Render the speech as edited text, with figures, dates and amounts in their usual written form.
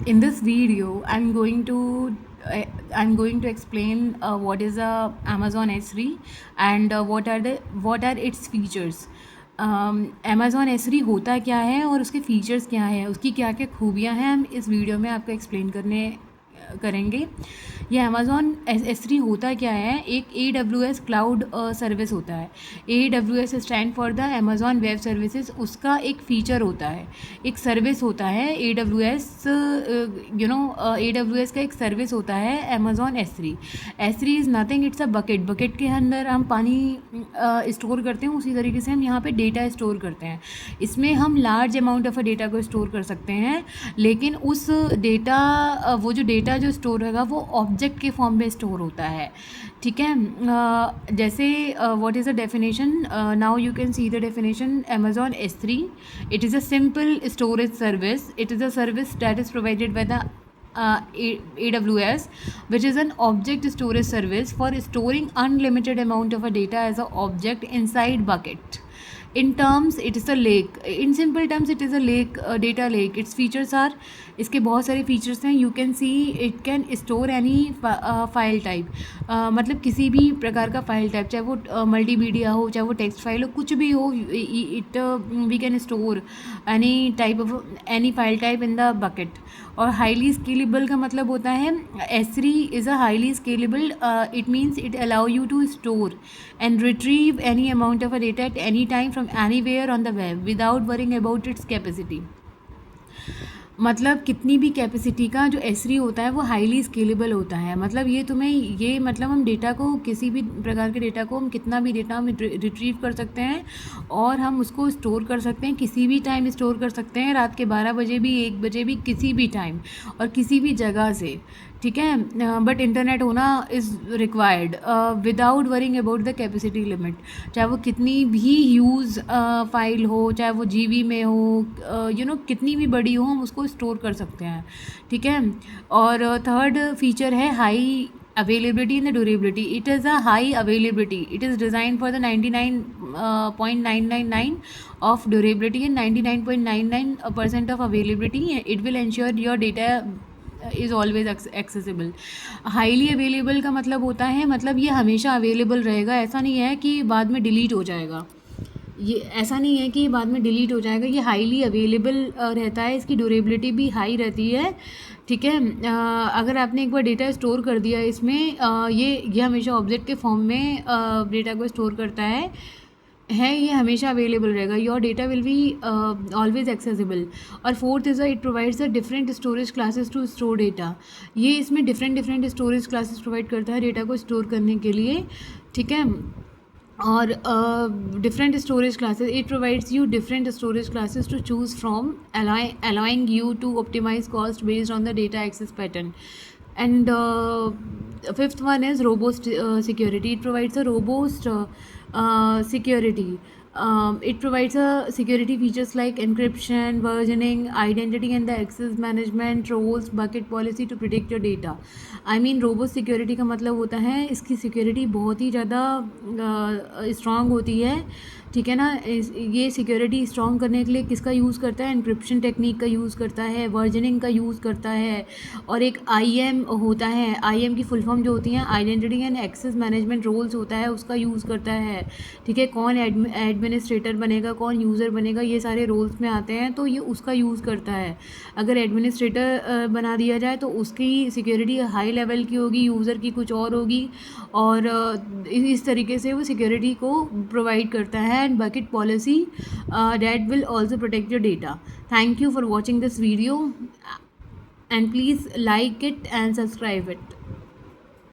In this video, I'm going to explain what is a Amazon S3 and what are its features. Amazon S3 होता क्या है और उसके features क्या हैं, उसकी क्या क्या खूबियाँ हैं, हम इस वीडियो में आपको एक्सप्लेन करेंगे। ये अमेज़ॉन S3 होता क्या है, एक AWS क्लाउड सर्विस होता है। AWS stand for the Amazon web services, उसका एक फ़ीचर होता है, एक सर्विस होता है AWS। AWS का एक सर्विस होता है Amazon S3। S3 is nothing, it's a bucket के अंदर हम पानी स्टोर करते हैं, उसी तरीके से हम यहाँ पे डेटा स्टोर करते हैं। इसमें हम लार्ज अमाउंट ऑफ डेटा को स्टोर कर सकते हैं, लेकिन उस डेटा वो जो डेटा जो स्टोर होगा वो ऑब्जेक्ट के फॉर्म में स्टोर होता है। ठीक है, जैसे what is the definition, now you can see the definition. Amazon S3, it is a simple storage service. It is a service that is provided by the AWS, which is an object storage service for storing unlimited amount of a data as an object inside bucket. In terms, it is a lake. In simple terms, it is a lake, data lake. Its features are, इसके बहुत सारे features हैं। You can see it can store any file type, मतलब किसी भी प्रकार का file type, चाहे वो मल्टीमीडिया हो, चाहे वो टेक्स्ट फाइल हो, कुछ भी हो, it we can store any file type in the bucket. और हाईली स्केलेबल का मतलब होता है S3 is a highly scalable, it means it allow you to store and retrieve any amount of a data at any time from anywhere on the web without worrying about its capacity. मतलब कितनी भी capacity का जो S3 होता है वो highly scalable होता है। मतलब ये मतलब हम डेटा को, किसी भी प्रकार के डेटा को, हम कितना भी डेटा हम रिट्रीव कर सकते हैं और हम उसको स्टोर कर सकते हैं, किसी भी टाइम स्टोर कर सकते हैं, रात के 12 बजे भी, 1 बजे भी, किसी भी टाइम और किसी भी जगह से। ठीक है, बट इंटरनेट होना is required without worrying about the capacity limit. चाहे वो कितनी भी ह्यूज फाइल हो, चाहे वो जीबी में हो, कितनी भी बड़ी हो, हम उसको स्टोर कर सकते हैं। ठीक है, और थर्ड फीचर है high availability and the durability. It is a high availability. It is designed for the 99.999 of durability and 99.99% of availability. It will ensure your data is always accessible. Highly available का मतलब होता है, मतलब ये हमेशा available रहेगा, ऐसा नहीं है कि बाद में डिलीट हो जाएगा। ये हाईली अवेलेबल रहता है, इसकी ड्यूरेबिलिटी भी हाई रहती है। ठीक है, अगर आपने एक बार डेटा स्टोर कर दिया इसमें, ये हमेशा ऑब्जेक्ट के फॉर्म में डेटा को स्टोर करता है, ये हमेशा अवेलेबल रहेगा। Your data will be always accessible. और fourth is it provides a different storage classes to store data. ये इसमें डिफरेंट स्टोरेज क्लासेस प्रोवाइड करता है डेटा को स्टोर करने के लिए। ठीक है, और different storage classes, it provides you different storage classes to choose from, allowing you to optimize cost based on the data access pattern. And fifth one is robust security. It provides a robust security. It provides security features like encryption, versioning, identity and the access management, roles, bucket policy to protect your data. I mean robust security का मतलब होता है इसकी security बहुत ही ज़्यादा strong होती है। ठीक है ना, ये सिक्योरिटी स्ट्रॉन्ग करने के लिए किसका यूज़ करता है, एनक्रिप्शन टेक्निक का यूज़ करता है, वर्जनिंग का यूज़ करता है, और एक IAM होता है, IAM की फुल फॉर्म जो होती हैं identity and access management roles होता है, उसका यूज़ करता है। ठीक है, कौन एडमिनिस्ट्रेटर बनेगा, कौन यूज़र बनेगा, ये सारे रोल्स में आते हैं, तो ये उसका यूज़ करता है। अगर एडमिनिस्ट्रेटर बना दिया जाए तो उसकी सिक्योरिटी हाई लेवल की होगी, यूज़र की कुछ और होगी, और इस तरीके से वो सिक्योरिटी को प्रोवाइड करता है। And bucket policy that will also protect your data. Thank you for watching this video and please like it and subscribe it.